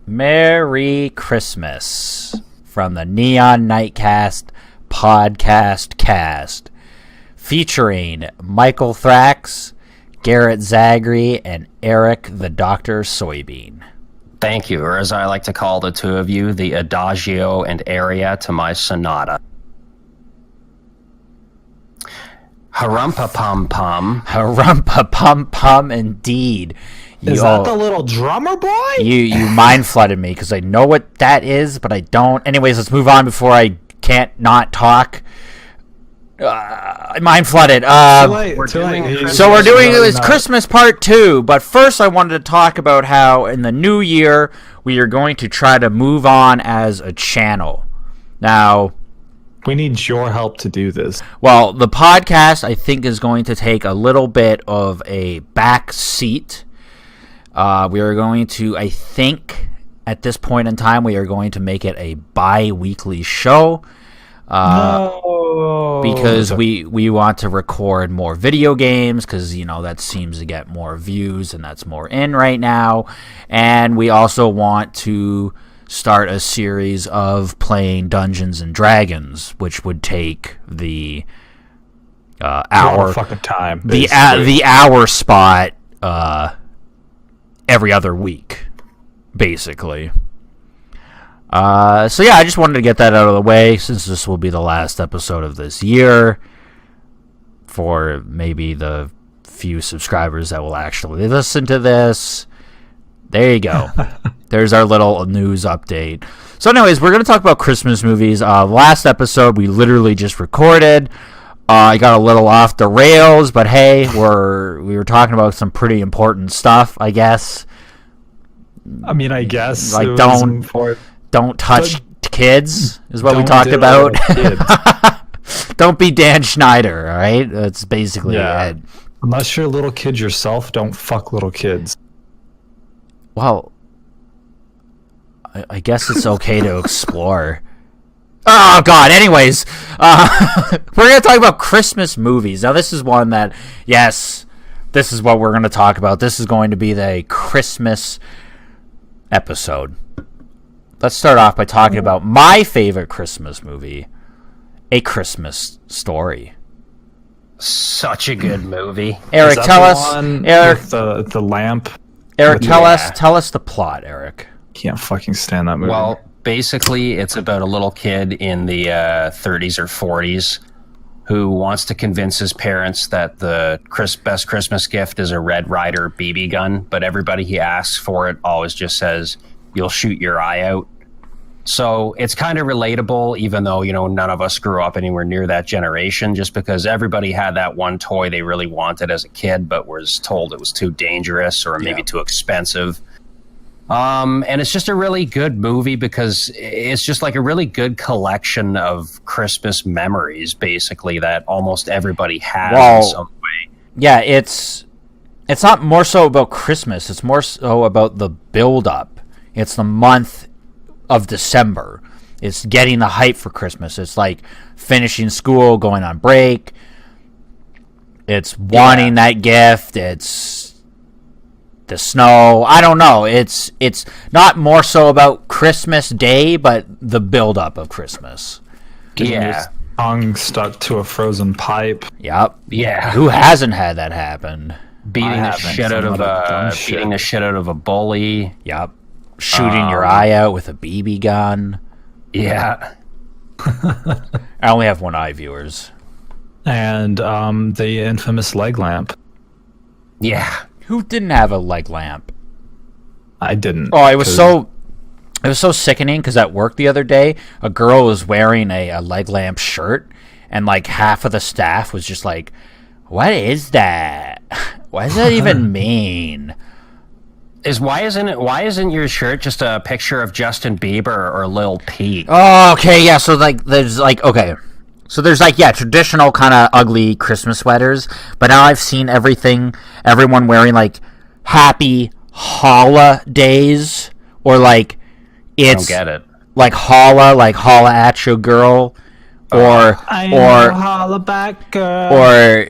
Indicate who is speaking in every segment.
Speaker 1: Merry Christmas from the Neon Nightcast podcast cast, featuring Michael Thrax, Garrett Zagri, and Eric the Dr. Soybean.
Speaker 2: Thank you, or as I like to call the two of you, the adagio and aria to my sonata. Harumpa-pum-pum.
Speaker 1: Harumpa-pum-pum, indeed.
Speaker 3: Is that the little drummer boy?
Speaker 1: You mind flooded me because I know what that is, but I don't. Anyways, let's move on before I can't not talk. Mind flooded.
Speaker 3: Too late.
Speaker 1: So we're doing it's Christmas Part 2, but first I wanted to talk about how in the new year we are going to try to move on as a channel. Now,
Speaker 3: we need your help to do this.
Speaker 1: Well, the podcast I think is going to take a little bit of a back seat. We are going to, I think, at this point in time, we are going to make it a bi-weekly show.
Speaker 3: No.
Speaker 1: Because we want to record more video games because, you know, that seems to get more views and that's more in right now. And we also want to start a series of playing Dungeons and Dragons, which would take the hour
Speaker 3: fucking time.
Speaker 1: The hour spot every other week, basically. So yeah, I just wanted to get that out of the way since this will be the last episode of this year for maybe the few subscribers that will actually listen to this. There you go. There's our little news update. So anyways, we're going to talk about Christmas movies. Last episode we literally just recorded. I got a little off the rails, but hey, we were talking about some pretty important stuff, I guess.
Speaker 3: I mean, I guess
Speaker 1: like don't touch kids is what we talked about. Don't be Dan Schneider, all right? That's basically it.
Speaker 3: Unless you're a little kid yourself, don't fuck little kids.
Speaker 1: Well, I guess it's okay to explore. Oh, God. Anyways, we're going to talk about Christmas movies. Now, this is one that, yes, this is what we're going to talk about. This is going to be the Christmas episode. Let's start off by talking about my favorite Christmas movie, A Christmas Story.
Speaker 2: Such a good movie.
Speaker 1: Eric, tell us.
Speaker 3: Eric, with the lamp.
Speaker 1: Eric, tell us the plot, Eric.
Speaker 3: Can't fucking stand that movie.
Speaker 2: Well, basically, it's about a little kid in the 30s or 40s who wants to convince his parents that the best Christmas gift is a Red Ryder BB gun, but everybody he asks for it always just says, "You'll shoot your eye out." So it's kind of relatable, even though, you know, none of us grew up anywhere near that generation, just because everybody had that one toy they really wanted as a kid, but was told it was too dangerous or maybe too expensive. And it's just a really good movie because it's just like a really good collection of Christmas memories, basically, that almost everybody has in some way.
Speaker 1: Yeah, it's not more so about Christmas. It's more so about the build-up. It's the month of December. It's getting the hype for Christmas. It's like finishing school, going on break. It's wanting that gift. It's the snow. I don't know. It's not more so about Christmas Day, but the build-up of Christmas.
Speaker 3: Yeah. Tongue stuck to a frozen pipe.
Speaker 1: Yep.
Speaker 2: Yeah.
Speaker 1: Who hasn't had that happen?
Speaker 2: Beating the shit out of a bully.
Speaker 1: Yep. Shooting your eye out with a BB gun.
Speaker 2: Yeah.
Speaker 1: I only have one eye, viewers.
Speaker 3: And the infamous leg lamp.
Speaker 2: Yeah.
Speaker 1: Who didn't have a leg lamp?
Speaker 3: I didn't.
Speaker 1: Oh, it was so sickening because at work the other day, a girl was wearing a leg lamp shirt, and like half of the staff was just like, "What is that? What does that even mean?"
Speaker 2: Why isn't your shirt just a picture of Justin Bieber or Lil Peep?
Speaker 1: Oh, okay, yeah. So there's traditional kind of ugly Christmas sweaters, but now I've seen everyone wearing like happy holidays, or like it's
Speaker 2: I don't get it.
Speaker 1: Like holla at your girl, or
Speaker 3: holla back girl,
Speaker 1: or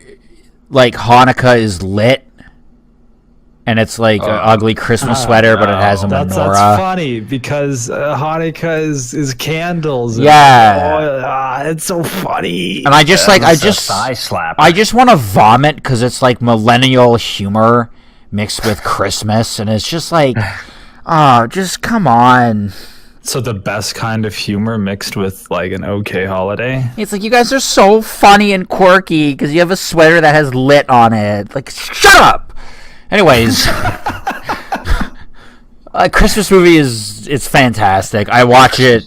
Speaker 1: like Hanukkah is lit. And it's like an ugly Christmas sweater, but it has a menorah.
Speaker 3: That's funny because Hanukkah is candles.
Speaker 1: Yeah,
Speaker 3: it's so funny.
Speaker 1: And I just
Speaker 2: thigh slap.
Speaker 1: I just want to vomit because it's like millennial humor mixed with Christmas, and it's just like, oh, just come on.
Speaker 3: So the best kind of humor mixed with like an okay holiday.
Speaker 1: It's like, you guys are so funny and quirky because you have a sweater that has lit on it. Like, shut up. Anyways, a Christmas movie it's fantastic. I watch it.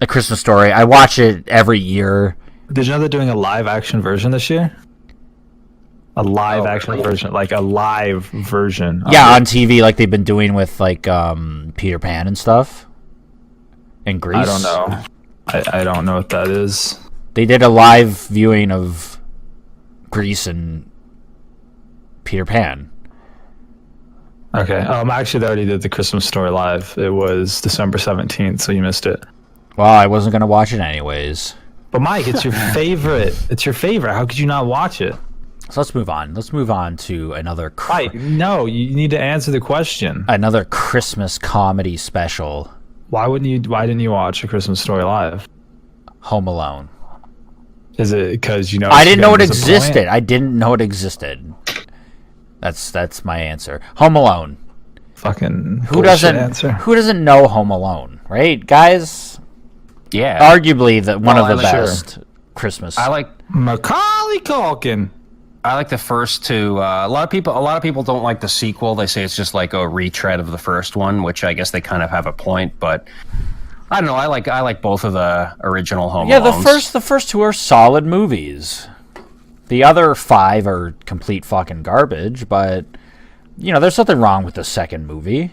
Speaker 1: A Christmas Story. I watch it every year.
Speaker 3: Did you know they're doing a live action version this year? A live action version, like a live version.
Speaker 1: Yeah, on TV, like they've been doing with like Peter Pan and stuff. And Grease.
Speaker 3: I don't know. I don't know what that is.
Speaker 1: They did a live viewing of Grease and Peter Pan.
Speaker 3: Okay. Actually, they already did the Christmas Story live. It was December 17th, so you missed it.
Speaker 1: Well, I wasn't going to watch it anyways.
Speaker 3: But Mike, it's your favorite. It's your favorite. How could you not watch it?
Speaker 1: So let's move on. Let's move on to another...
Speaker 3: No, you need to answer the question.
Speaker 1: Another Christmas comedy special.
Speaker 3: Why didn't you watch A Christmas Story live?
Speaker 1: Home Alone.
Speaker 3: Is it because you know...
Speaker 1: I didn't know it existed. I didn't know it existed. That's my answer. Home Alone.
Speaker 3: Fucking
Speaker 1: who doesn't know Home Alone, right, guys?
Speaker 2: Yeah.
Speaker 1: Arguably one of the best Christmas.
Speaker 2: I like
Speaker 3: Macaulay Culkin.
Speaker 2: I like the first two. A lot of people don't like the sequel. They say it's just like a retread of the first one, which I guess they kind of have a point. But I don't know. I like both of the original Home Alones.
Speaker 1: Yeah, the first two are solid movies. The other 5 are complete fucking garbage, but, you know, there's nothing wrong with the second movie.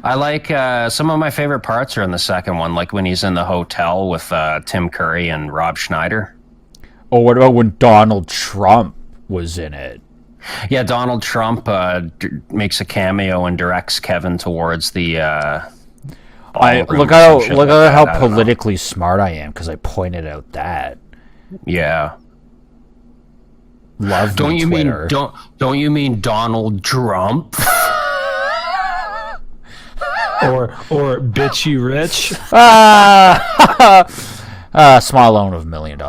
Speaker 2: I like, some of my favorite parts are in the second one, like when he's in the hotel with Tim Curry and Rob Schneider.
Speaker 1: Oh, what about when Donald Trump was in it?
Speaker 2: Yeah, Donald Trump makes a cameo and directs Kevin towards the...
Speaker 1: look at how politically smart I am, because I pointed out that.
Speaker 2: Yeah.
Speaker 1: Love
Speaker 2: don't you
Speaker 1: Twitter.
Speaker 2: mean don't you mean Donald Trump?
Speaker 3: or bitchy rich?
Speaker 1: Small loan of $1 million.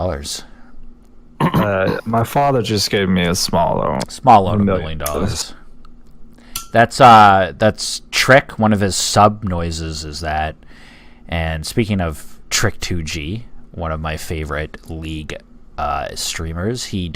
Speaker 3: My father just gave me a small loan.
Speaker 1: Small loan of $1 million. That's Trick. One of his sub noises is that. And speaking of Trick 2G, one of my favorite League streamers, he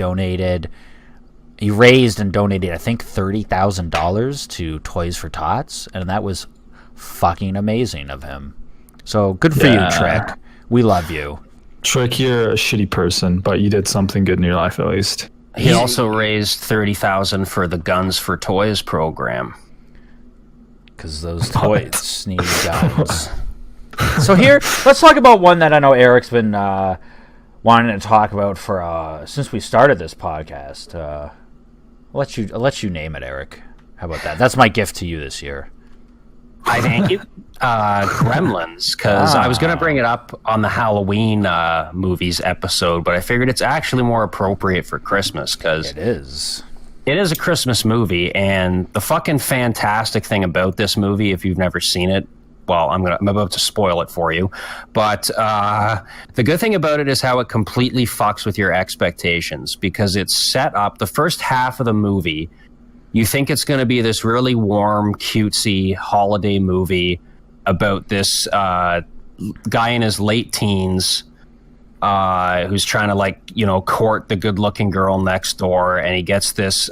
Speaker 1: raised and donated, I think, $30,000 to Toys for Tots, and that was fucking amazing of him. So good for you, Trick. We love you.
Speaker 3: Trick, you're a shitty person, but you did something good in your life at least.
Speaker 2: He also raised $30,000 for the Guns for Toys program.
Speaker 1: Because those toys need guns. So here, let's talk about one that I know Eric's been wanting to talk about for since we started this podcast. I'll let you name it, Eric. How about that? That's my gift to you this year.
Speaker 2: I thank you. Gremlins, because I was going to bring it up on the Halloween movies episode, but I figured it's actually more appropriate for Christmas, because
Speaker 1: it is
Speaker 2: a Christmas movie, and the fucking fantastic thing about this movie, if you've never seen it, well, I'm about to spoil it for you, but the good thing about it is how it completely fucks with your expectations, because it's set up, the first half of the movie, you think it's going to be this really warm, cutesy holiday movie about this guy in his late teens who's trying to court the good-looking girl next door, and he gets this.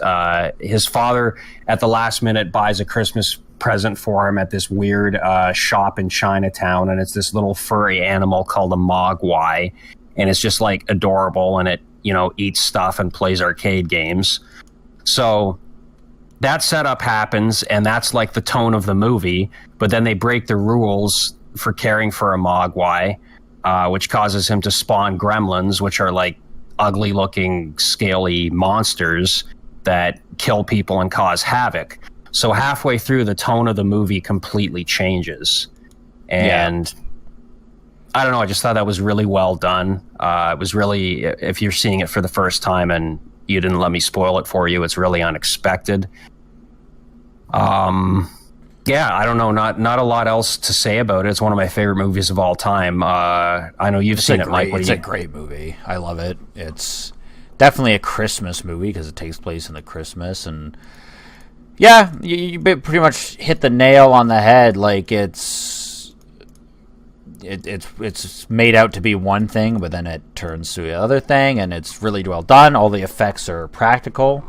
Speaker 2: His father, at the last minute, buys a Christmas present for him at this weird shop in Chinatown, and it's this little furry animal called a mogwai, and it's just like adorable, and it eats stuff and plays arcade games. So that setup happens, and that's like the tone of the movie, but then they break the rules for caring for a mogwai, which causes him to spawn gremlins, which are like ugly looking scaly monsters that kill people and cause havoc. So halfway through, the tone of the movie completely changes. And I don't know, I just thought that was really well done. It was really, if you're seeing it for the first time and you didn't let me spoil it for you, it's really unexpected. Yeah, I don't know. Not a lot else to say about it. It's one of my favorite movies of all time. I know you've seen it, Mike.
Speaker 1: It's a great movie. I love it. It's definitely a Christmas movie because it takes place in the Christmas, and yeah, you pretty much hit the nail on the head. Like it's made out to be one thing, but then it turns to the other thing, and it's really well done. All the effects are practical,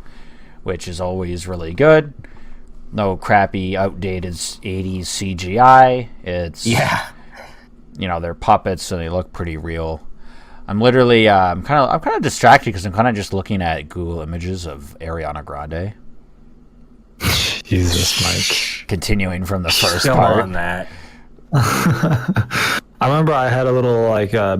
Speaker 1: which is always really good. No crappy, outdated 80s CGI. It's they're puppets, and they look pretty real. I'm literally I'm kind of distracted because I'm kind of just looking at Google images of Ariana Grande.
Speaker 3: Jesus, Mike.
Speaker 1: Continuing from the first
Speaker 2: Still
Speaker 1: part.
Speaker 2: on that.
Speaker 3: I remember I had a little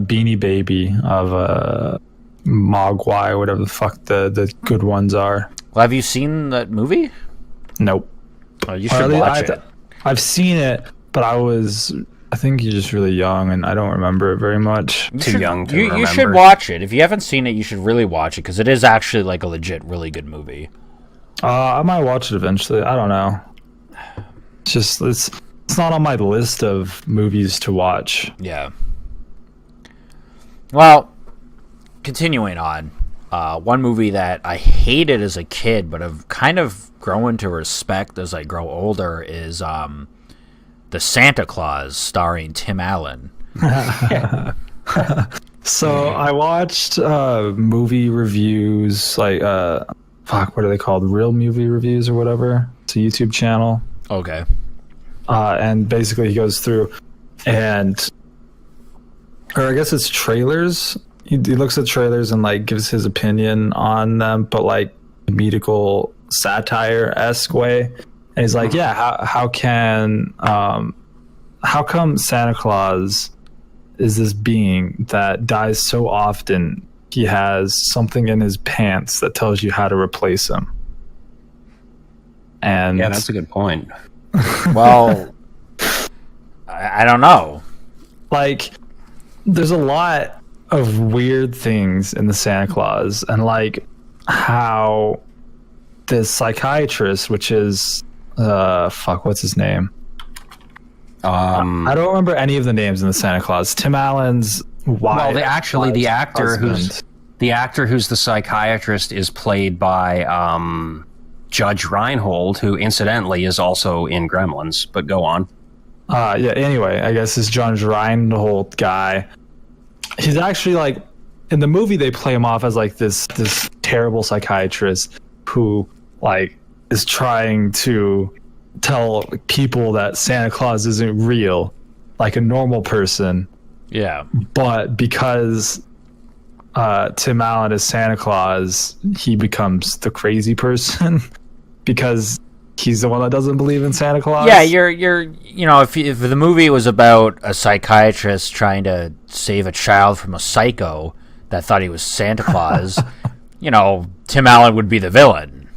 Speaker 3: beanie baby of Mogwai, whatever the fuck the good ones are.
Speaker 1: Well, have you seen that movie?
Speaker 3: Nope.
Speaker 1: Oh, you should watch it.
Speaker 3: I've seen it, but I think you're just really young, and I don't remember it very much.
Speaker 2: Too young to remember.
Speaker 1: You should watch it. If you haven't seen it, you should really watch it, because it is actually like a legit, really good movie.
Speaker 3: I might watch it eventually. I don't know. It's not on my list of movies to watch.
Speaker 1: Yeah. Well, continuing on. One movie that I hated as a kid, but have kind of grown to respect as I grow older is The Santa Claus, starring Tim Allen.
Speaker 3: So I watched movie reviews, what are they called? Real movie reviews or whatever. It's a YouTube channel.
Speaker 1: Okay.
Speaker 3: And basically he goes through or I guess it's trailers. He looks at trailers and gives his opinion on them, but comedical satire-esque way. And he's like, yeah, how come Santa Claus is this being that dies so often he has something in his pants that tells you how to replace him? And
Speaker 2: yeah, that's a good point.
Speaker 1: Well, I don't know.
Speaker 3: There's a lot of weird things in the Santa Claus, and how this psychiatrist, which is what's his name? I don't remember any of the names in the Santa Claus. Tim Allen's wife.
Speaker 2: Well, the actor who's the psychiatrist is played by Judge Reinhold, who incidentally is also in Gremlins. But go on.
Speaker 3: Anyway, I guess this Judge Reinhold guy. He's actually in the movie they play him off as this terrible psychiatrist who is trying to tell people that Santa Claus isn't real, like a normal person.
Speaker 1: Yeah.
Speaker 3: But because Tim Allen is Santa Claus, he becomes the crazy person because he's the one that doesn't believe in Santa Claus.
Speaker 1: Yeah, if the movie was about a psychiatrist trying to save a child from a psycho that thought he was Santa Claus, Tim Allen would be the villain.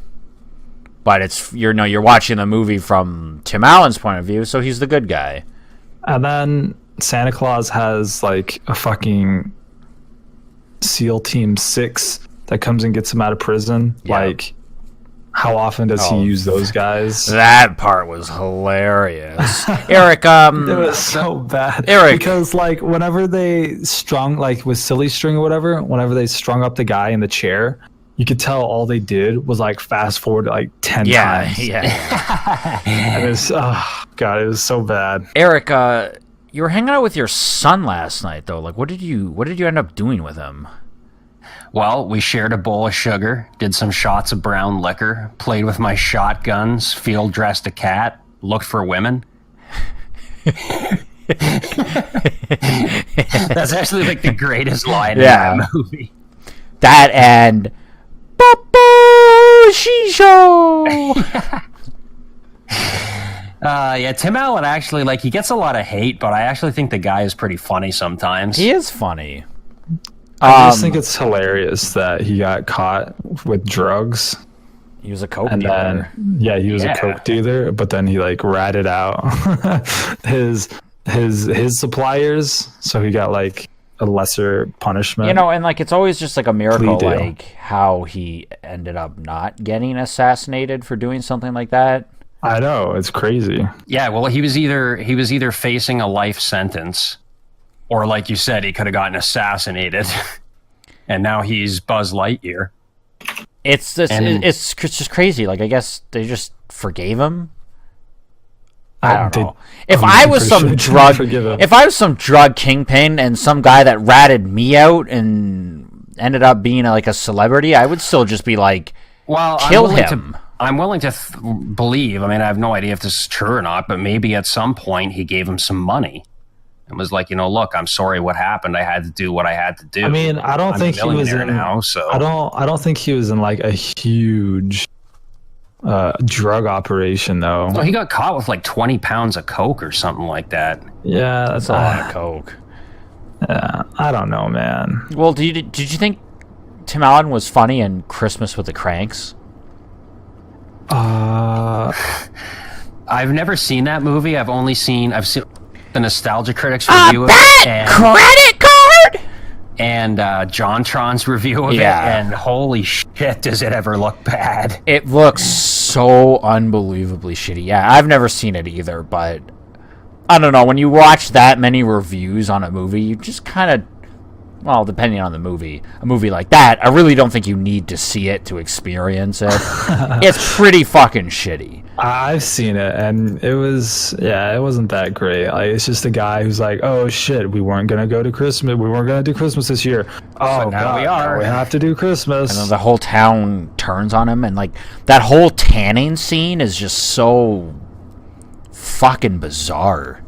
Speaker 1: But it's you're watching the movie from Tim Allen's point of view, so he's the good guy.
Speaker 3: And then Santa Claus has a fucking SEAL Team 6 that comes and gets him out of prison. Yeah. How often does he use those guys?
Speaker 1: That part was hilarious. Eric, it
Speaker 3: was so bad.
Speaker 1: Eric.
Speaker 3: Because whenever they strung with silly string or whatever, whenever they strung up the guy in the chair, you could tell all they did was fast forward 10 times.
Speaker 1: Yeah.
Speaker 3: And it was, oh god, it was so bad.
Speaker 1: Eric, you were hanging out with your son last night though. What did you end up doing with him?
Speaker 2: Well, we shared a bowl of sugar, did some shots of brown liquor, played with my shotguns, field dressed a cat, looked for women. That's actually the greatest line in that movie.
Speaker 1: That and Papa Shisho.
Speaker 2: Tim Allen actually he gets a lot of hate, but I actually think the guy is pretty funny sometimes.
Speaker 1: He is funny.
Speaker 3: I just think it's hilarious that he got caught with drugs.
Speaker 1: He was a coke dealer.
Speaker 3: He was a coke dealer, but then he ratted out his suppliers, so he got a lesser punishment.
Speaker 1: And it's always just a miracle how he ended up not getting assassinated for doing something like that.
Speaker 3: I know, it's crazy.
Speaker 2: Yeah, well, he was either facing a life sentence, or like you said, he could have gotten assassinated, and now he's Buzz Lightyear.
Speaker 1: It's just crazy. Like, I guess they just forgave him. I don't know. If I was some drug kingpin and some guy that ratted me out and ended up being like a celebrity, I would still just be like,
Speaker 2: well,
Speaker 1: kill him.
Speaker 2: I'm willing to believe. I mean, I have no idea if this is true or not, but maybe at some point he gave him some money and was like, look, I'm sorry what happened. I had to do what I had to do.
Speaker 3: I mean, I don't think he was in
Speaker 2: now. So
Speaker 3: I don't think he was in like a huge drug operation though.
Speaker 2: Well, he got caught with like 20 pounds of coke or something like that.
Speaker 3: Yeah,
Speaker 1: that's a lot of coke.
Speaker 3: I don't know, man.
Speaker 1: Well, did you think Tim Allen was funny in Christmas with the Kranks?
Speaker 2: I've never seen that movie. I've seen the Nostalgia Critics review of it, and
Speaker 1: credit card,
Speaker 2: and JonTron's review of it, and holy shit, does it ever look bad?
Speaker 1: It looks so unbelievably shitty. Yeah, I've never seen it either, but I don't know. When you watch that many reviews on a movie, you just kind of, well, depending on the movie, a movie like that, I really don't think you need to see it to experience it. It's pretty fucking shitty.
Speaker 3: I've seen it, and it wasn't that great. Like, it's just a guy who's like, oh shit, we weren't gonna go to Christmas. We weren't gonna do Christmas this year. Oh,
Speaker 2: now
Speaker 3: God,
Speaker 2: we are.
Speaker 3: Now we have to do Christmas.
Speaker 1: And then the whole town turns on him, and like that whole tanning scene is just so fucking bizarre.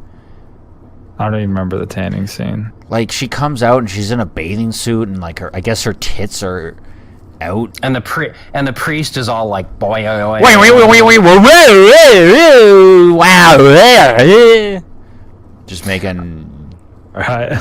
Speaker 3: I don't even remember the tanning scene.
Speaker 1: Like, she comes out and she's in a bathing suit, and like I guess her tits are out.
Speaker 2: And the priest is all like, boy,
Speaker 1: wow. Just making.
Speaker 3: Right.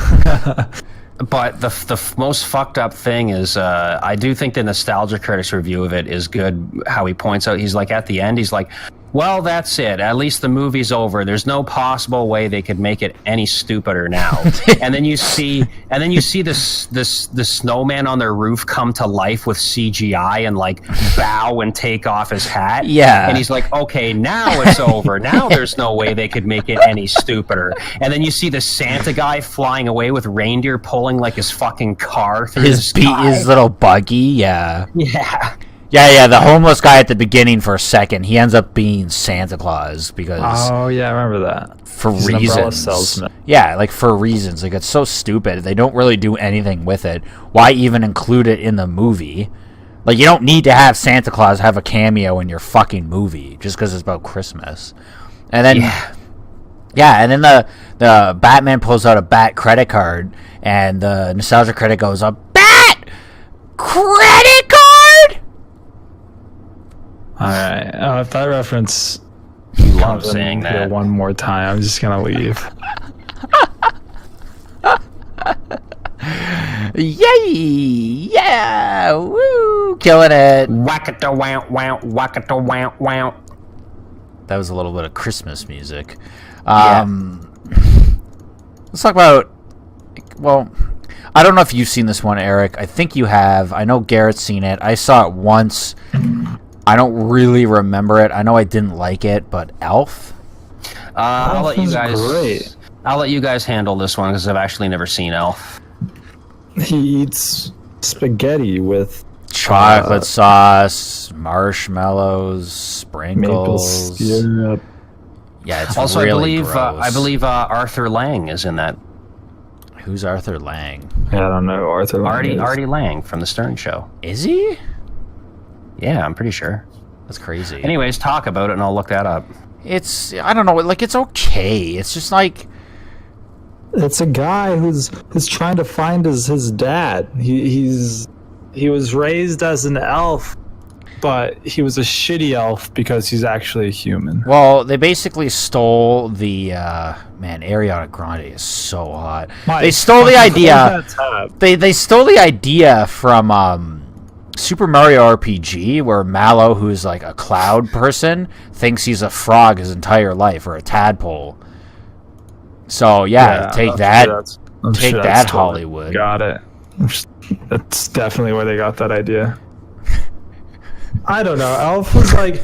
Speaker 2: But the most fucked up thing is, I do think the Nostalgia Critics review of it is good. How he points out, he's like, at the end, he's like, well, that's it. At least the movie's over. There's no possible way they could make it any stupider now. and then you see the snowman on their roof come to life with CGI and like bow and take off his hat.
Speaker 1: Yeah.
Speaker 2: And he's like, okay, now it's over. Now there's no way they could make it any stupider. And then you see the Santa guy flying away with reindeer pulling like his fucking car through
Speaker 1: his little buggy. Yeah.
Speaker 2: Yeah.
Speaker 1: Yeah, the homeless guy at the beginning for a second, he ends up being Santa Claus because...
Speaker 3: Oh, yeah, I remember that.
Speaker 1: For reasons. Yeah, like for reasons. Like, it's so stupid. They don't really do anything with it. Why even include it in the movie? Like, you don't need to have Santa Claus have a cameo in your fucking movie just because it's about Christmas. And then... Yeah, and then the Batman pulls out a Bat credit card, and the Nostalgia Critic goes up, Bat! Credit card?!
Speaker 3: Alright, if that reference
Speaker 2: you love saying that
Speaker 3: one more time, I'm just gonna leave.
Speaker 1: Yay! Yeah! Woo! Killing it!
Speaker 2: Whack-a-da-wow-wow,
Speaker 1: That was a little bit of Christmas music. Let's talk about... Well, I don't know if you've seen this one, Eric. I think you have. I know Garrett's seen it. I saw it once. I don't really remember it. I know I didn't like it, but Elf?
Speaker 2: I'll let you guys handle this one because I've actually never seen Elf.
Speaker 3: He eats spaghetti with
Speaker 1: chocolate sauce, marshmallows, sprinkles.
Speaker 3: Maple syrup.
Speaker 1: Yeah, it's
Speaker 2: also
Speaker 1: really gross.
Speaker 2: I believe Arthur Lang is in that.
Speaker 1: Who's Arthur Lang?
Speaker 3: Yeah, I don't know.
Speaker 2: Artie Lang from the Stern Show.
Speaker 1: Is he?
Speaker 2: Yeah, I'm pretty sure.
Speaker 1: That's crazy.
Speaker 2: Anyways, talk about it and I'll look that up.
Speaker 1: I don't know, like, it's okay. It's just like...
Speaker 3: It's a guy who's trying to find his dad. He was raised as an elf, but he was a shitty elf because he's actually a human.
Speaker 1: Well, they basically stole the... man, Ariana Grande is so hot. They stole the idea... They stole the idea from... Super Mario RPG, where Mallow, who's like a cloud person, thinks he's a frog his entire life, or a tadpole. So take that, Hollywood.
Speaker 3: Got it. That's definitely where they got that idea. I don't know. Elf was like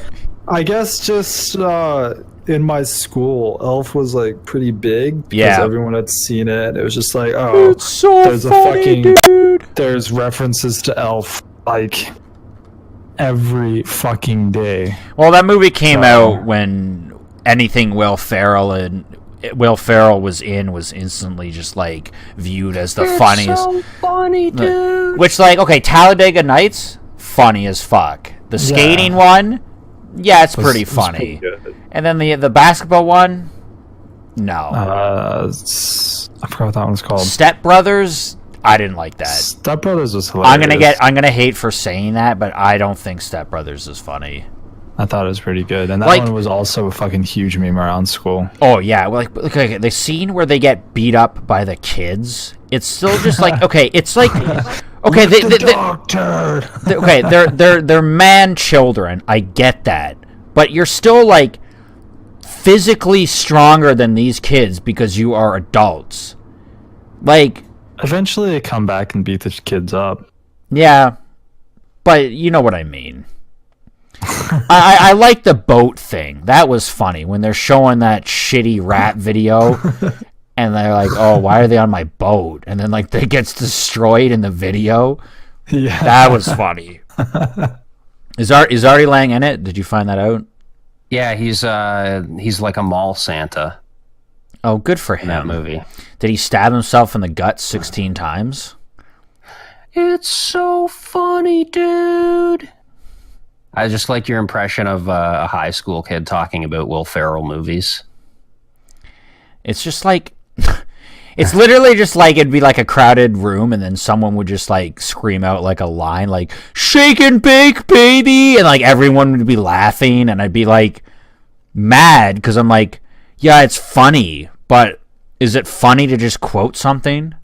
Speaker 3: I guess just in my school, Elf was like pretty big because
Speaker 1: Yeah.
Speaker 3: everyone had seen it. It was just like, oh,
Speaker 1: It's so
Speaker 3: there's
Speaker 1: funny, dude.
Speaker 3: there's references to Elf like every fucking day.
Speaker 1: Well, that movie came out when anything Will Ferrell was in was instantly just like viewed as the funniest.
Speaker 2: So funny, dude.
Speaker 1: Which, like, okay, Talladega Nights, funny as fuck. The skating one, yeah, it's pretty funny.
Speaker 3: Pretty good.
Speaker 1: And then the basketball one, no.
Speaker 3: I forgot what that one's called.
Speaker 1: Step Brothers, I didn't like that.
Speaker 3: Step Brothers was hilarious.
Speaker 1: I'm gonna hate for saying that, but I don't think Step Brothers is funny.
Speaker 3: I thought it was pretty good, and that
Speaker 1: Like-
Speaker 3: one was also a fucking huge meme around school.
Speaker 1: Oh yeah, well, like okay, the scene where they get beat up by the kids, it's still just like okay, it's like okay,
Speaker 3: Doctor.
Speaker 1: okay, they're man children. I get that, but you're still like physically stronger than these kids because you are adults. Like,
Speaker 3: Eventually, they come back and beat the kids up.
Speaker 1: yeah, but you know what I mean. I like the boat thing. That was funny when they're showing that shitty rap video, and they're like, "Oh, why are they on my boat?" And then like they gets destroyed in the video.
Speaker 3: Yeah,
Speaker 1: That was funny. Is Artie Lang in it? Did you find that out?
Speaker 2: Yeah, he's like a mall Santa
Speaker 1: Oh, good for
Speaker 2: in that
Speaker 1: him.
Speaker 2: movie.
Speaker 1: Did he stab himself in the gut 16 times?
Speaker 2: It's so funny, dude. I just like your impression of a high school kid talking about Will Ferrell movies.
Speaker 1: It's just like it's literally just like it'd be like a crowded room and then someone would just like scream out like a line like "Shake and bake, baby," and like everyone would be laughing and I'd be like mad because I'm like, yeah, it's funny, but is it funny to just quote something?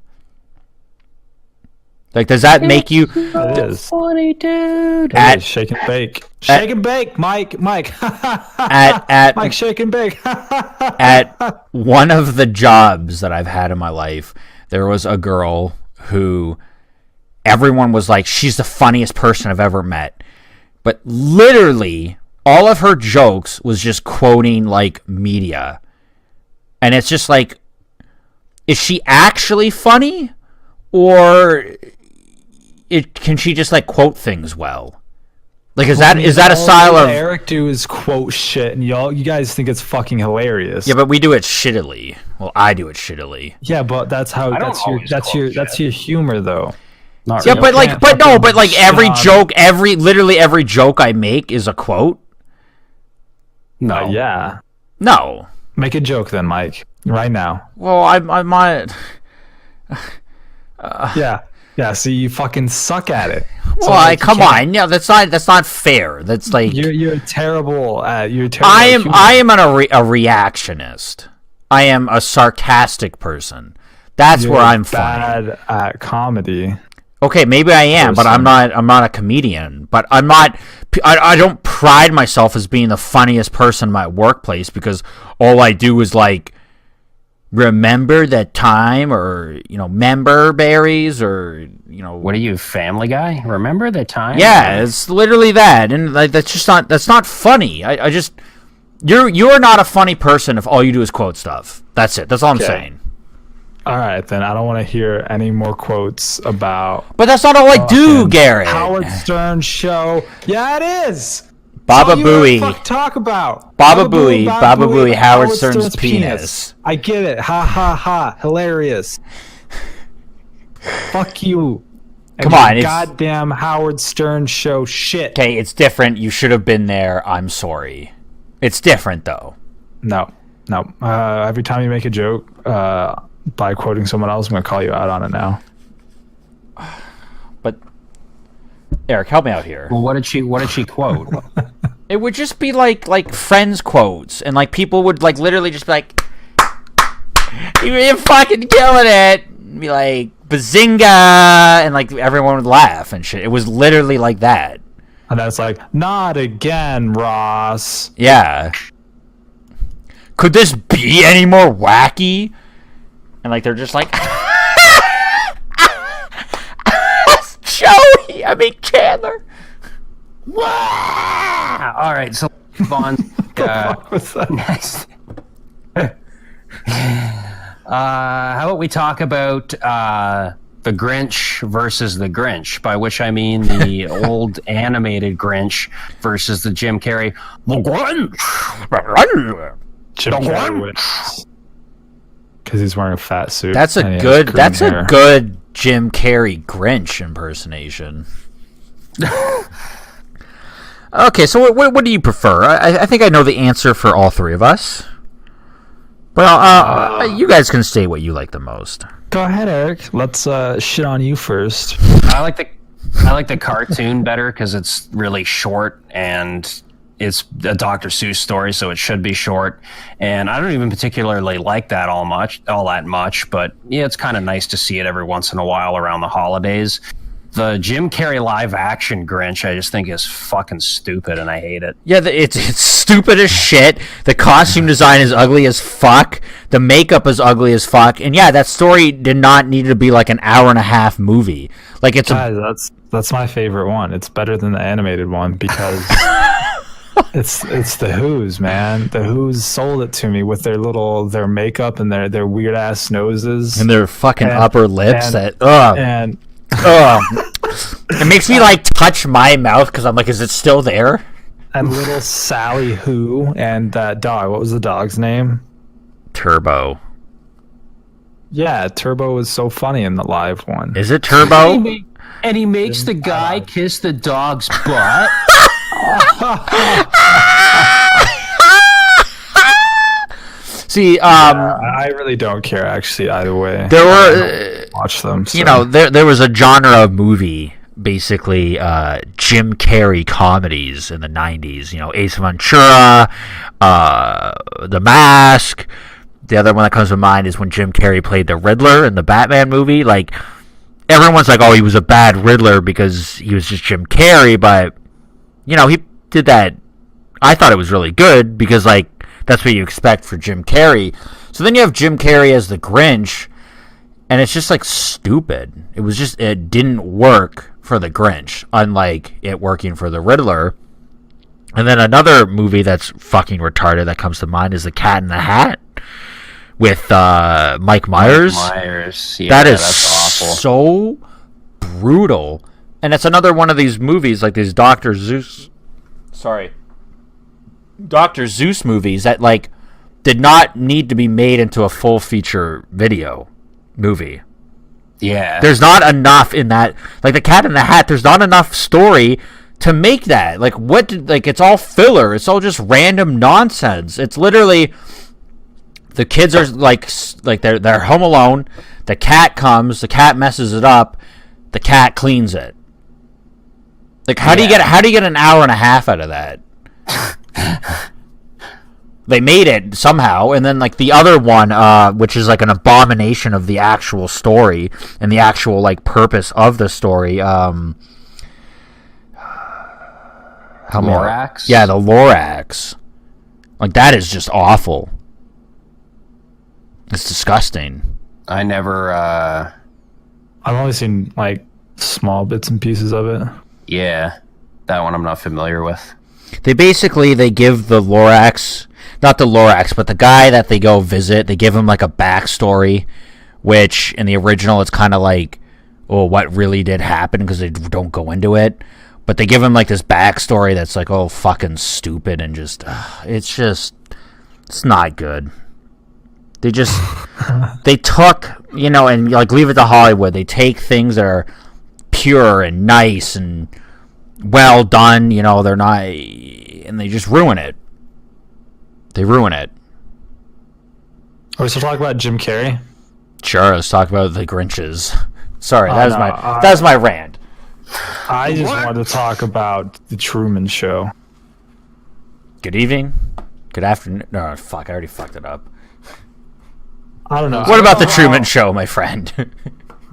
Speaker 1: Like, does that make you
Speaker 3: it is.
Speaker 2: Funny, dude.
Speaker 1: at
Speaker 3: Shake and bake. Shake and bake, Mike.
Speaker 1: at
Speaker 3: Mike, shake and bake.
Speaker 1: at one of the jobs that I've had in my life, there was a girl who everyone was like, she's the funniest person I've ever met. But literally, all of her jokes was just quoting like media. And it's just like, is she actually funny? Or can she just like quote things well? Like, is that a style of
Speaker 3: Eric do is quote shit, and you guys think it's fucking hilarious.
Speaker 1: Yeah, but we do it shittily. Well, I do it shittily.
Speaker 3: Yeah, but that's how that's your humor though.
Speaker 2: Not
Speaker 1: Yeah,
Speaker 2: really.
Speaker 1: but like,
Speaker 3: can't
Speaker 1: but no,
Speaker 3: fucking
Speaker 1: but like every
Speaker 3: shit on-
Speaker 1: joke, literally every joke I make is a quote.
Speaker 2: no.
Speaker 3: Yeah.
Speaker 1: No.
Speaker 3: Make a joke then, Mike. Right now.
Speaker 1: Well, I might.
Speaker 3: Yeah. Yeah, see you fucking suck at it. So,
Speaker 1: Well,
Speaker 3: like, you
Speaker 1: come
Speaker 3: can't-
Speaker 1: on. Yeah, that's not fair. That's like
Speaker 3: You're terrible at
Speaker 1: I
Speaker 3: at
Speaker 1: am.
Speaker 3: humor.
Speaker 1: I am a reactionist. I am a sarcastic person. That's
Speaker 3: You're
Speaker 1: where I'm funny.
Speaker 3: bad at comedy.
Speaker 1: Okay, maybe I am, but I'm
Speaker 3: person.
Speaker 1: not. I'm not a comedian. But I'm not. I don't pride myself as being the funniest person in my workplace because all I do is like remember that time, or member berries, or
Speaker 2: What are you, Family Guy? Remember the time?
Speaker 1: Yeah, it's literally that, and like that's not funny. I just you're not a funny person if all you do is quote stuff. That's it. That's all I'm
Speaker 3: Okay.
Speaker 1: saying.
Speaker 3: All right, then I don't want to hear any more quotes about
Speaker 1: But that's not all I do, Garrett.
Speaker 3: Howard Stern show. Yeah, it is.
Speaker 1: Baba
Speaker 3: That's all you wanna
Speaker 1: Booey.
Speaker 3: fuck talk about.
Speaker 1: Baba Booey, Howard Stern's penis.
Speaker 3: I get it. Ha ha ha. Hilarious. Fuck you. And
Speaker 1: Come on,
Speaker 3: your
Speaker 1: it's-
Speaker 3: goddamn Howard Stern show shit.
Speaker 1: Okay, it's different. You should have been there. I'm sorry. It's different though.
Speaker 3: No. Every time you make a joke by quoting someone else, I'm gonna call you out on it now.
Speaker 1: But Eric, help me out here.
Speaker 2: Well, what did she quote?
Speaker 1: It would just be like friends quotes, and like people would like literally just be like, "You're fucking killing it," and be like "Bazinga," and like everyone would laugh and shit. It was literally like that.
Speaker 3: And that's like, not again, Ross.
Speaker 1: Yeah. Could this be any more wacky? And like they're just like, Joey. I mean Chandler.
Speaker 2: All right, so On
Speaker 3: What was that?
Speaker 2: next. How about we talk about the Grinch versus the Grinch, by which I mean the old animated Grinch versus the Jim Carrey. The Grinch!
Speaker 3: Jim Carrey wins. Because he's wearing a fat suit.
Speaker 1: That's a good Jim Carrey Grinch impersonation. Okay, so what do you prefer? I think I know the answer for all three of us. But you guys can say what you like the most.
Speaker 3: Go ahead, Eric. Let's shit on you first.
Speaker 2: I like the cartoon better because it's really short and it's a Dr. Seuss story, so it should be short. And I don't even particularly like that all that much. But yeah, it's kind of nice to see it every once in a while around the holidays. The Jim Carrey live action Grinch, I just think is fucking stupid, and I hate it.
Speaker 1: Yeah, it's stupid as shit. The costume design is ugly as fuck. The makeup is ugly as fuck. And yeah, that story did not need to be like an hour and a half movie. Like
Speaker 3: Guys, that's my favorite one. It's better than the animated one because it's the Who's, man. The Who's sold it to me with their makeup and their weird ass noses
Speaker 1: and their fucking upper lips
Speaker 3: and
Speaker 1: it makes me like touch my mouth because I'm like, is it still there?
Speaker 3: And little Sally Who and that dog. What was the dog's name?
Speaker 1: Turbo.
Speaker 3: Yeah, Turbo was so funny in the live one.
Speaker 1: Is it Turbo?
Speaker 2: And he makes the guy kiss the dog's butt.
Speaker 1: See,
Speaker 3: I really don't care actually either way.
Speaker 1: There were
Speaker 3: watch them. So.
Speaker 1: You know, there was a genre of movie, basically Jim Carrey comedies in the 90s. You know, Ace Ventura, The Mask. The other one that comes to mind is when Jim Carrey played the Riddler in the Batman movie. Like, everyone's like, oh, he was a bad Riddler because he was just Jim Carrey, but you know, he did that. I thought it was really good because, like, that's what you expect for Jim Carrey. So then you have Jim Carrey as the Grinch, and it's just, like, stupid. It didn't work for the Grinch, unlike it working for the Riddler. And then another movie that's fucking retarded that comes to mind is The Cat in the Hat with Mike Myers.
Speaker 2: Yeah,
Speaker 1: that is
Speaker 2: that's awful.
Speaker 1: So brutal. And it's another one of these movies, like these Dr. Zeus movies that, like, did not need to be made into a full feature video movie.
Speaker 2: Yeah.
Speaker 1: There's not enough in that. Like, The Cat in the Hat, there's not enough story to make that. Like, it's all filler. It's all just random nonsense. It's literally, the kids are, like they're home alone. The cat comes, the cat messes it up, the cat cleans it. Like, how do you get an hour and a half out of that? They made it somehow, and then, like, the other one, which is like an abomination of the actual story and the actual, like, purpose of the story.
Speaker 2: Lorax?
Speaker 1: Yeah, the Lorax. Like, that is just awful. It's disgusting.
Speaker 2: I never.
Speaker 3: I've only seen, like, small bits and pieces of it.
Speaker 2: Yeah, that one I'm not familiar with.
Speaker 1: They give the Lorax, not the Lorax, but the guy that they go visit, they give him, like, a backstory, which in the original it's kind of like, oh, what really did happen, because they don't go into it. But they give him, like, this backstory that's like, oh, fucking stupid, and just, it's not good. They just, they took, you know, and, like, Leave It to Hollywood, they take things that are pure and nice and well done, you know, they're not, and they just ruin it. They ruin it.
Speaker 3: Are we still talking about Jim Carrey?
Speaker 1: Sure, let's talk about the Grinches. Sorry, that was my rant.
Speaker 3: I just wanted to talk about the Truman Show.
Speaker 1: Good evening. Good afternoon. No, fuck, I already fucked it up.
Speaker 3: I don't know.
Speaker 1: What about the Truman Show, my friend?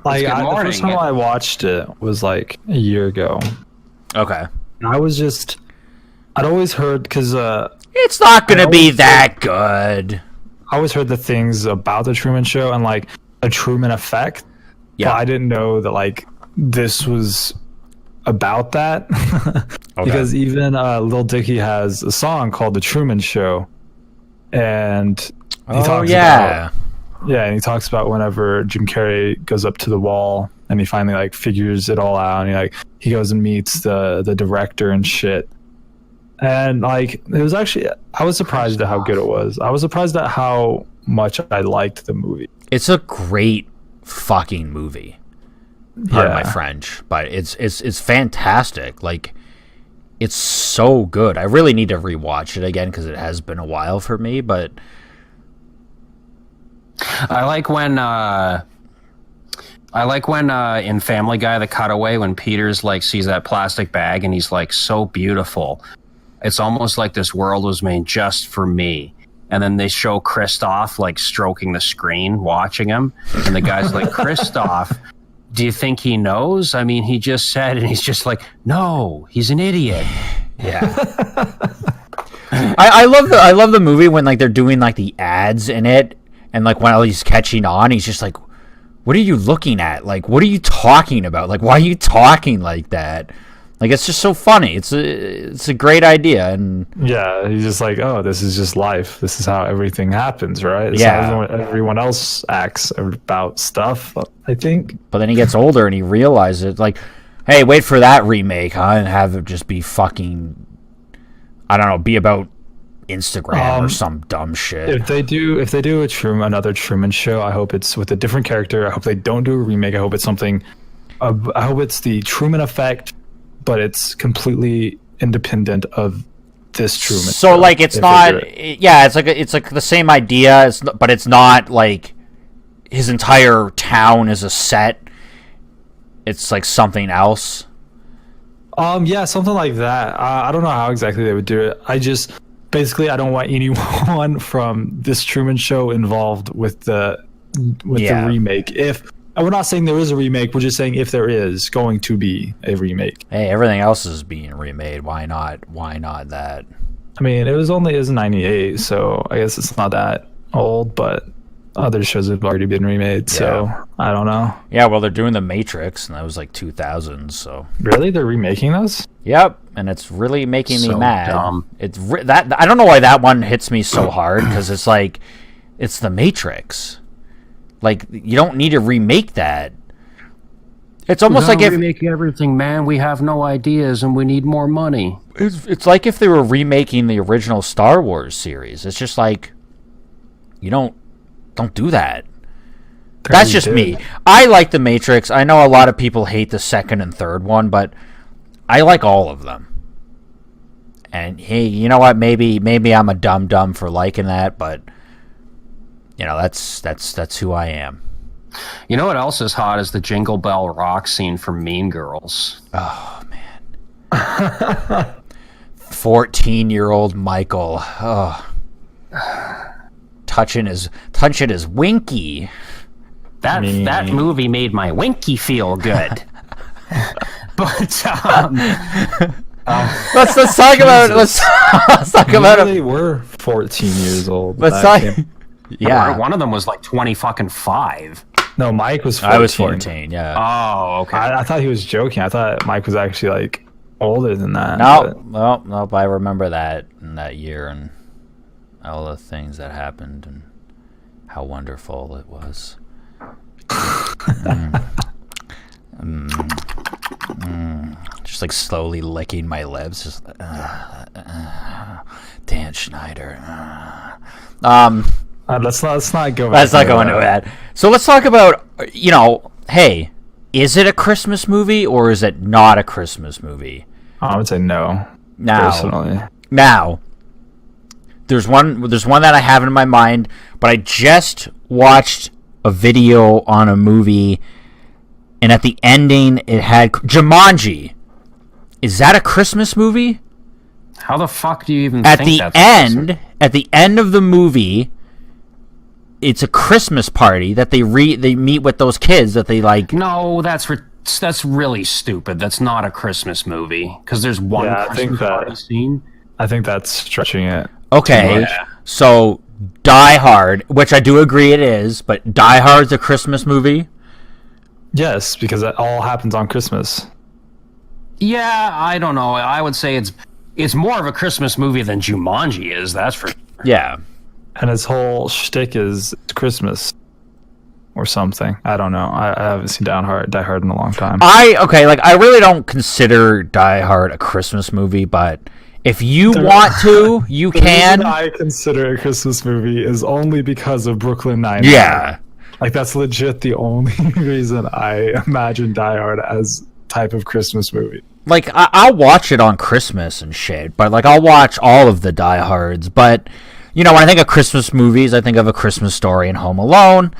Speaker 3: Like, the first time I watched it was like a year ago.
Speaker 1: Okay.
Speaker 3: And I'd always heard, because
Speaker 1: it's not going to be that good.
Speaker 3: I always heard the things about the Truman Show and, like, the Truman Effect.
Speaker 1: Yeah.
Speaker 3: But I didn't know that, like, this was about that. Because even Lil Dicky has a song called The Truman Show. And he talks about, and he talks about whenever Jim Carrey goes up to the wall and he finally like figures it all out, and he goes and meets the director and shit. And like it was actually, I was surprised at how good it was. I was surprised at how much I liked the movie.
Speaker 1: It's a great fucking movie. Pardon my French, but it's fantastic. Like, it's so good. I really need to rewatch it again because it has been a while for me. But
Speaker 2: I like when in Family Guy, the cutaway, when Peter's like sees that plastic bag and he's like, so beautiful. It's almost like this world was made just for me. And then they show Christoph like stroking the screen, watching him, and the guy's like, Christoph, do you think he knows? I mean, he just said, and he's just like, no, he's an idiot.
Speaker 1: Yeah. I love the movie when like they're doing like the ads in it, and like while he's catching on, he's just like, what are you looking at? Like, what are you talking about? Like, why are you talking like that? Like, it's just so funny. It's a great idea. And
Speaker 3: yeah, he's just like, oh, this is just life. This is how everything happens, right? This is how everyone else acts about stuff, I think.
Speaker 1: But then he gets older and he realizes, like, hey, wait for that remake, huh? And have it just be fucking, I don't know, be about Instagram or some dumb shit.
Speaker 3: If they do another Truman Show, I hope it's with a different character. I hope they don't do a remake. I hope it's something. I hope it's the Truman Effect, but it's completely independent of this Truman.
Speaker 1: So like it's not, it's like the same idea, but it's not like his entire town is a set. It's like something else.
Speaker 3: Yeah, something like that. I don't know how exactly they would do it. I don't want anyone from this Truman Show involved with the remake. And we're not saying there is a remake. We're just saying if there is going to be a remake.
Speaker 1: Hey, everything else is being remade. Why not? Why not that?
Speaker 3: I mean, it was 98, so I guess it's not that old, but other shows have already been remade, so I don't know.
Speaker 1: Yeah, well, they're doing The Matrix, and that was like 2000, so...
Speaker 3: Really? They're remaking those?
Speaker 1: Yep, and it's really making me mad.
Speaker 2: Dumb.
Speaker 1: I don't know why that one hits me so hard, because it's like, it's The Matrix. Like, you don't need to remake that. It's almost like if...
Speaker 2: remake everything, man. We have no ideas, and we need more money.
Speaker 1: It's like if they were remaking the original Star Wars series. It's just like, you don't do that. That's just me. I like The Matrix. I know a lot of people hate the second and third one, but I like all of them. And hey, you know what? Maybe I'm a dumb for liking that, but you know, that's who I am.
Speaker 2: You know what else is hot is the Jingle Bell Rock scene from Mean Girls.
Speaker 1: Oh man. 14-year-old Michael. Oh. Touching his winky.
Speaker 2: That movie made my winky feel good. But
Speaker 1: let's talk about
Speaker 3: They were 14 years old.
Speaker 1: Let's talk.
Speaker 2: Yeah, one of them was like 25.
Speaker 3: No, Mike was 14.
Speaker 1: I was 14. Yeah.
Speaker 2: Oh, okay.
Speaker 3: I thought he was joking. I thought Mike was actually like older than that.
Speaker 1: Nope. I remember that in that year and all the things that happened and how wonderful it was. Just like slowly licking my lips. Just Dan Schneider.
Speaker 3: Let's not go.
Speaker 1: Let's not go into that. So let's talk about, hey, is it a Christmas movie or is it not a Christmas movie?
Speaker 3: I would say no.
Speaker 1: Personally. Now, there's one that I have in my mind, but I just watched a video on a movie, and at the ending it had Jumanji. Is that a Christmas movie?
Speaker 2: How the fuck do you even
Speaker 1: at
Speaker 2: think
Speaker 1: the
Speaker 2: that's
Speaker 1: at the end of the movie? It's a Christmas party that they meet with those kids that they like.
Speaker 2: No, that's really stupid. That's not a Christmas movie because there's one Christmas party scene.
Speaker 3: I think that's stretching it.
Speaker 1: Okay, so Die Hard, which I do agree it is, but Die Hard's a Christmas movie?
Speaker 3: Yes, because that all happens on Christmas.
Speaker 2: Yeah, I don't know. I would say it's more of a Christmas movie than Jumanji is. That's for
Speaker 1: Yeah.
Speaker 3: And his whole shtick is Christmas or something. I don't know. I haven't seen Die Hard in a long time.
Speaker 1: I really don't consider Die Hard a Christmas movie, but if you want to, you can.
Speaker 3: The reason I consider it a Christmas movie is only because of Brooklyn Nine-Nine.
Speaker 1: Yeah.
Speaker 3: Like, that's legit the only reason I imagine Die Hard as type of Christmas movie.
Speaker 1: Like, I'll watch it on Christmas and shit, but, like, I'll watch all of the Die Hards. But, you know, when I think of Christmas movies, I think of A Christmas Story and Home Alone.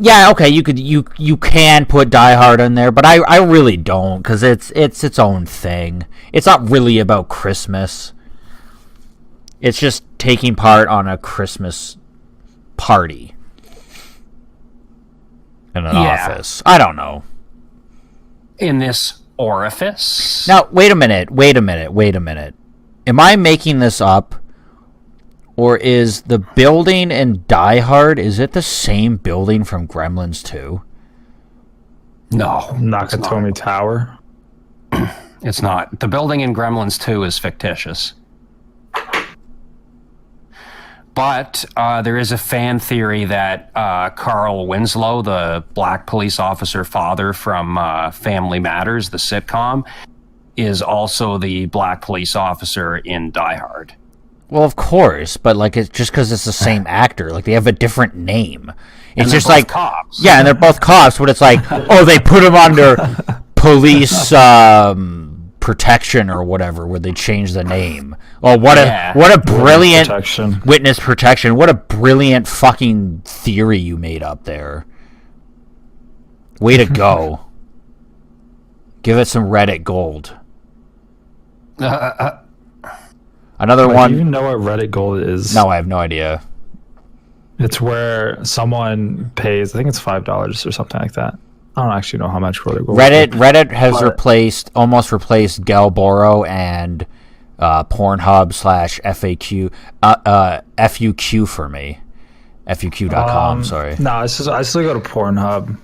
Speaker 1: Yeah, okay, you can put Die Hard in there, but I really don't, because it's its own thing. It's not really about Christmas. It's just taking part on a Christmas party in an office. I don't know.
Speaker 2: in this orifice.
Speaker 1: Now, wait a minute. Am I making this up? Or is the building in Die Hard, is it the same building from Gremlins 2?
Speaker 2: No.
Speaker 3: Nakatomi Tower?
Speaker 2: It's not. The building in Gremlins 2 is fictitious. But there is a fan theory that Carl Winslow, the black police officer father from Family Matters, the sitcom, is also the black police officer in Die Hard.
Speaker 1: Well, of course, but like it's just because it's the same actor. Like they have a different name. It's just like
Speaker 2: cops.
Speaker 1: Yeah, and they're both cops. But it's like, oh, they put them under police protection or whatever, where they change the name. Oh, what a brilliant witness protection! What a brilliant fucking theory you made up there. Way to go! Give it some Reddit gold. Another one.
Speaker 3: Do you know what Reddit Gold is?
Speaker 1: No, I have no idea.
Speaker 3: It's where someone pays, I think it's $5 or something like that. I don't actually know how much Reddit Gold is.
Speaker 1: Reddit has almost replaced Galboro and Pornhub / FUQ for me. FUQ.com, sorry.
Speaker 3: No, I still go to Pornhub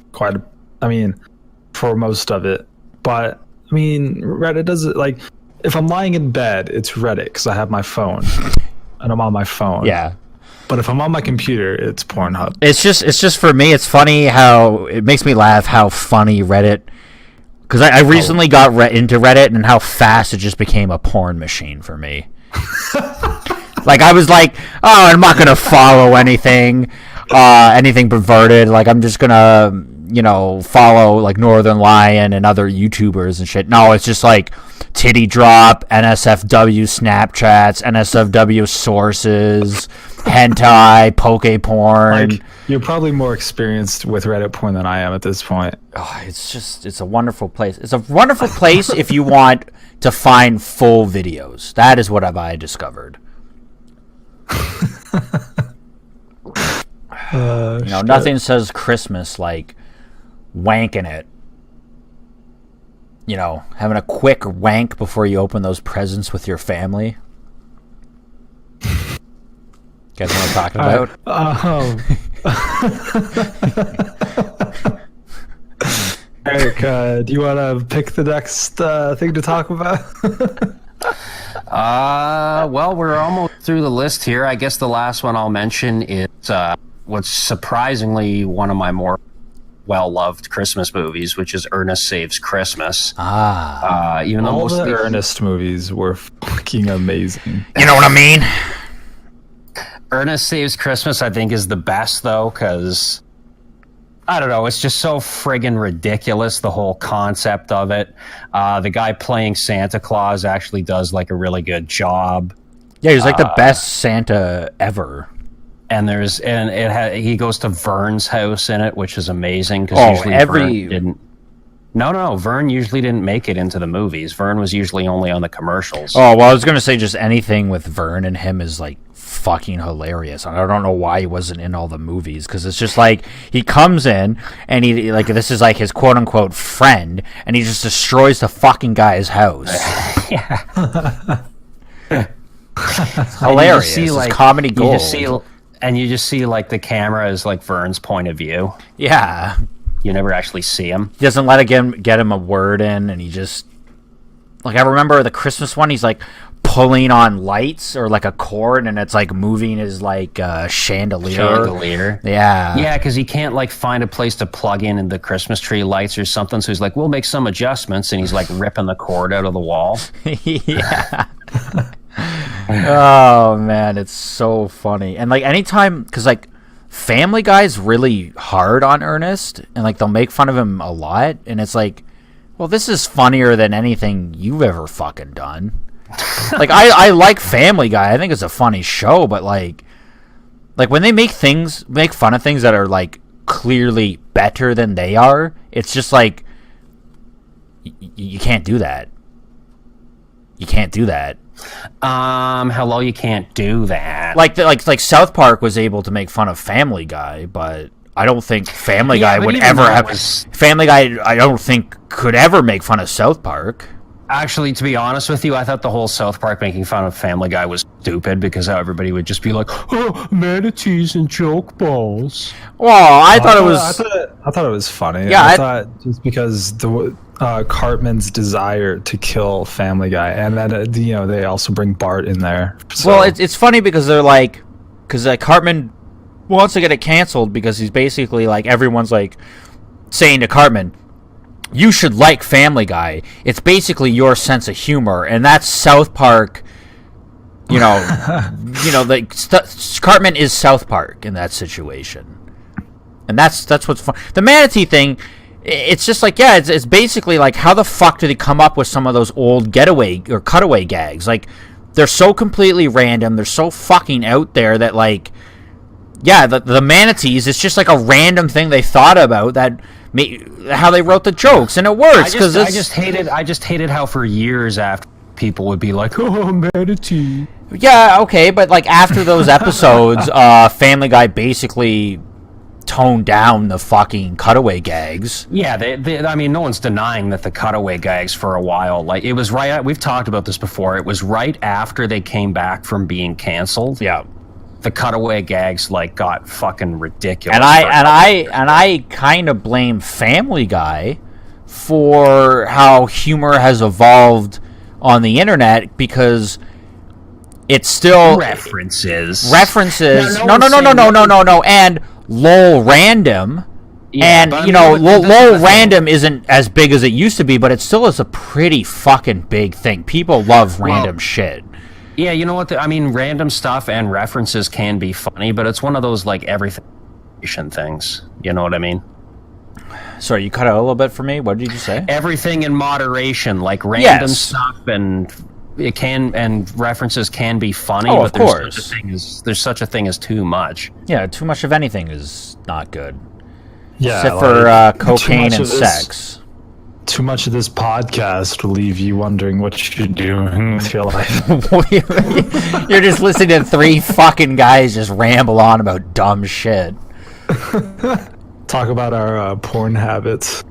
Speaker 3: for most of it. But, I mean, Reddit does it like... If I'm lying in bed, it's Reddit because I have my phone, and I'm on my phone.
Speaker 1: Yeah.
Speaker 3: But if I'm on my computer, it's Pornhub.
Speaker 1: It's just for me. It's funny how it makes me laugh how funny Reddit. Because I recently got into Reddit and how fast it just became a porn machine for me. Like I was like, oh, I'm not gonna follow anything perverted. Like I'm just gonna, follow like Northern Lion and other YouTubers and shit. No, it's just like titty drop, NSFW Snapchats, NSFW sources, hentai, poke porn.
Speaker 3: Like, you're probably more experienced with Reddit porn than I am at this point.
Speaker 1: Oh, it's a wonderful place. It's a wonderful place if you want to find full videos. That is what I discovered. Nothing says Christmas like wanking it. Having a quick wank before you open those presents with your family. You guys know what I'm talking
Speaker 3: about? Eric, do you want to pick the next thing to talk about?
Speaker 2: Well, we're almost through the list here. I guess the last one I'll mention is what's surprisingly one of my more well-loved Christmas movies, which is Ernest Saves Christmas. Even though
Speaker 3: all the Ernest movies were fucking amazing.
Speaker 1: You know what I mean?
Speaker 2: Ernest Saves Christmas, I think, is the best, though, because, I don't know, it's just so friggin' ridiculous, the whole concept of it. The guy playing Santa Claus actually does, like, a really good job.
Speaker 1: Yeah, he's like the best Santa ever.
Speaker 2: And he goes to Vern's house in it, which is amazing because Vern usually didn't make it into the movies. Vern was usually only on the commercials.
Speaker 1: Oh, well, I was gonna say just anything with Vern and him is like fucking hilarious. I don't know why he wasn't in all the movies because it's just like he comes in and he like this is like his quote unquote friend and he just destroys the fucking guy's house.
Speaker 2: Yeah,
Speaker 1: it's hilarious. It's comedy gold.
Speaker 2: And you just see like the camera is like Vern's point of view.
Speaker 1: Yeah.
Speaker 2: You never actually see him.
Speaker 1: He doesn't let it get him a word in, and he just... Like, I remember the Christmas one, he's, like, pulling on lights or, like, a cord, and it's, like, moving his, like, chandelier. Yeah.
Speaker 2: Yeah, because he can't, like, find a place to plug in the Christmas tree lights or something, so he's like, we'll make some adjustments, and he's, like, ripping the cord out of the wall.
Speaker 1: Yeah. Oh, man, it's so funny. And, like, anytime... Because, like, Family Guy's really hard on Ernest, and, like, they'll make fun of him a lot, and it's like... Well, this is funnier than anything you've ever fucking done. Like, I like Family Guy. I think it's a funny show, but, like when they make fun of things that are, like, clearly better than they are, it's just, like, you can't do that. You can't do that.
Speaker 2: Hello, you can't do that.
Speaker 1: Like South Park was able to make fun of Family Guy, but... I don't think Family Guy would ever have... Family Guy, I don't think, could ever make fun of South Park.
Speaker 2: Actually, to be honest with you, I thought the whole South Park making fun of Family Guy was stupid because how everybody would just be like, oh, manatees and joke balls.
Speaker 1: Well, I thought it was...
Speaker 3: I thought it was funny.
Speaker 1: Yeah,
Speaker 3: I thought just because the Cartman's desire to kill Family Guy, and then, they also bring Bart in there. So.
Speaker 1: Well, it's funny because they're like... Because Cartman... wants to get it canceled because he's basically like everyone's like saying to Cartman, you should like Family Guy. It's basically your sense of humor, and that's South Park. Cartman is South Park in that situation, and that's what's fun. The manatee thing, it's just like it's basically like how the fuck did he come up with some of those old getaway or cutaway gags? Like they're so completely random, they're so fucking out there that like. Yeah, the manatees, it's just like a random thing they thought about how they wrote the jokes, and it works because
Speaker 2: I just hated how for years after people would be like, oh, manatee.
Speaker 1: Yeah, okay, but like after those episodes, Family Guy basically toned down the fucking cutaway gags.
Speaker 2: Yeah, I mean, no one's denying that the cutaway gags for a while, like it was right. We've talked about this before. It was right after they came back from being canceled.
Speaker 1: Yeah.
Speaker 2: The cutaway gags like got fucking ridiculous.
Speaker 1: And I kind of blame Family Guy for how humor has evolved on the internet because it's still
Speaker 2: references.
Speaker 1: No, and lol random. Yeah, and lol random isn't as big as it used to be, but it still is a pretty fucking big thing. People love random shit.
Speaker 2: Yeah, you know what? Random stuff and references can be funny, but it's one of those, like, everything things. You know what I mean?
Speaker 1: Sorry, you cut out a little bit for me. What did you say?
Speaker 2: Everything in moderation, like random stuff and references can be funny,
Speaker 1: but
Speaker 2: of course. There's such a thing as too much.
Speaker 1: Yeah, too much of anything is not good.
Speaker 3: Yeah,
Speaker 1: except for cocaine and sex.
Speaker 3: Too much of this podcast will leave you wondering what you're doing with your life.
Speaker 1: You're just listening to three fucking guys just ramble on about dumb shit.
Speaker 3: Talk about our porn habits.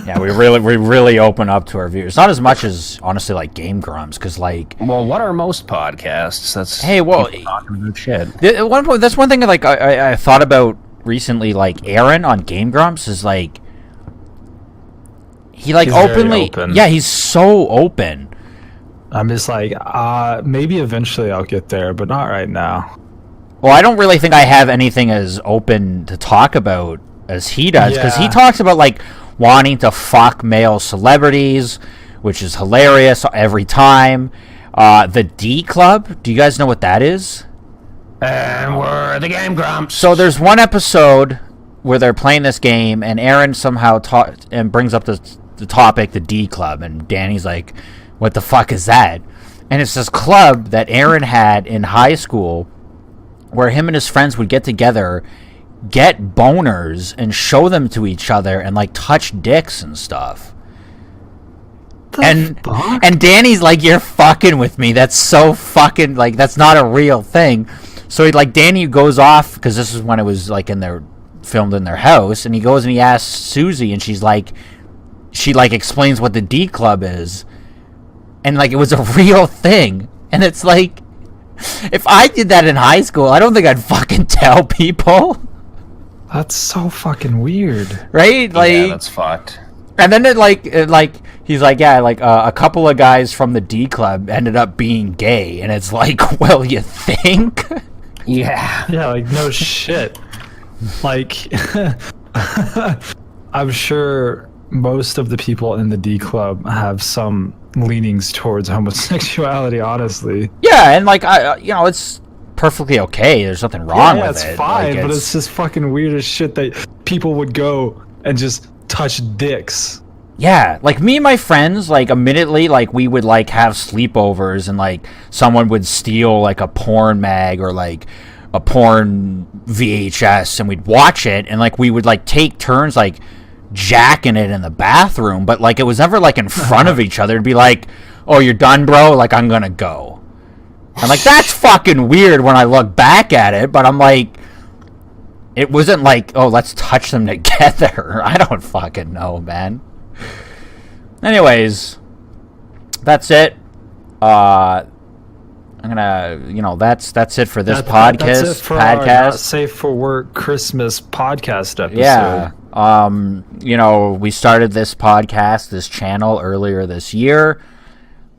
Speaker 1: Yeah, we really open up to our viewers. Not as much as honestly like Game Grumps, because like.
Speaker 2: Well, what are most podcasts? That's
Speaker 1: talking
Speaker 2: about shit.
Speaker 1: At one point, that's one thing like I thought about recently. Like Aaron on Game Grumps is like. He's openly, he's so open.
Speaker 3: I'm just like, maybe eventually I'll get there, but not right now.
Speaker 1: Well, I don't really think I have anything as open to talk about as he does, because he talks about like wanting to fuck male celebrities, which is hilarious every time. The D Club, do you guys know what that is?
Speaker 2: And we're the Game Grumps.
Speaker 1: So there's one episode where they're playing this game, and Aaron somehow brings up the topic, the D Club, and Danny's like, what the fuck is that? And it's this club that Aaron had in high school where him and his friends would get together, get boners, and show them to each other and like touch dicks and stuff. And Danny's like, you're fucking with me. That's so fucking, like, that's not a real thing. So he, like, Danny goes off, because this is when it was like filmed in their house, and he goes and he asks Susie, and she explains what the D Club is, and like it was a real thing. And it's like, if I did that in high school, I don't think I'd fucking tell people.
Speaker 3: That's so fucking weird.
Speaker 1: right? Like,
Speaker 2: Yeah, that's fucked.
Speaker 1: and then he's like, yeah, like a couple of guys from the D Club ended up being gay, and it's like, well, you think?
Speaker 2: Yeah.
Speaker 3: Yeah, like no shit. Like, I'm sure most of the people in the D Club have some leanings towards homosexuality. Honestly,
Speaker 1: Yeah, and like it's perfectly okay. There's nothing wrong with
Speaker 3: it's
Speaker 1: it.
Speaker 3: fine,
Speaker 1: Like,
Speaker 3: but it's just fucking weird as shit that people would go and just touch dicks.
Speaker 1: yeah, like me and my friends, like admittedly, like we would like have sleepovers, and like someone would steal like a porn mag or like a porn VHS, and we'd watch it, and like we would like take turns like jacking it in the bathroom, but like it was never like in front of each other. It'd be like, oh, you're done, bro, like I'm gonna go. And like that's fucking weird when I look back at it, but I'm like, it wasn't like, oh, let's touch them together. I don't fucking know, man. Anyways, that's it. I'm gonna, that's it for this podcast.
Speaker 3: That's it for our Not Safe for Work Christmas podcast episode.
Speaker 1: Yeah. We started this podcast, this channel earlier this year.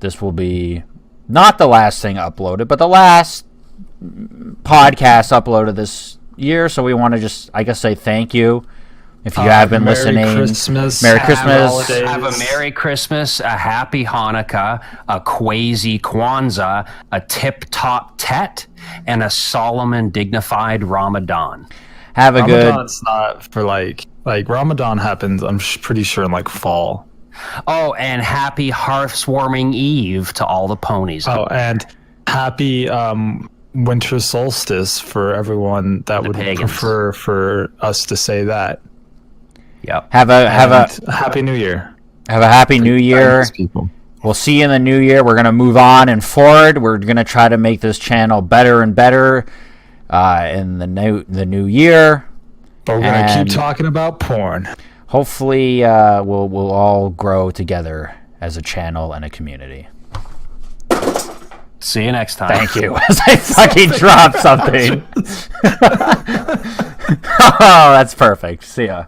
Speaker 1: This will be not the last thing uploaded, but the last podcast uploaded this year. So we want to just, I guess, say thank you. If you have been listening,
Speaker 3: Christmas,
Speaker 1: Merry Christmas.
Speaker 2: Have a Merry Christmas, a Happy Hanukkah, a Quasi Kwanzaa, a Tip Top Tet, and a solemn and dignified Ramadan.
Speaker 1: Have a good.
Speaker 3: Ramadan's not for like Ramadan happens. I'm pretty sure in like fall.
Speaker 2: Oh, and Happy Hearthwarming Eve to all the ponies.
Speaker 3: Oh, and happy winter solstice for everyone that would
Speaker 2: pagans.
Speaker 3: prefer for us to say that.
Speaker 2: Yep.
Speaker 1: Have a
Speaker 3: happy New Year.
Speaker 1: Have a happy New Year.
Speaker 3: People.
Speaker 1: We'll see you in the new year. We're gonna move on and forward. We're gonna try to make this channel better and better in the new year.
Speaker 3: But we're gonna keep talking about porn.
Speaker 1: Hopefully, we'll all grow together as a channel and a community.
Speaker 2: See you next time.
Speaker 1: Thank you. As I fucking drop something. Oh, that's perfect. See ya.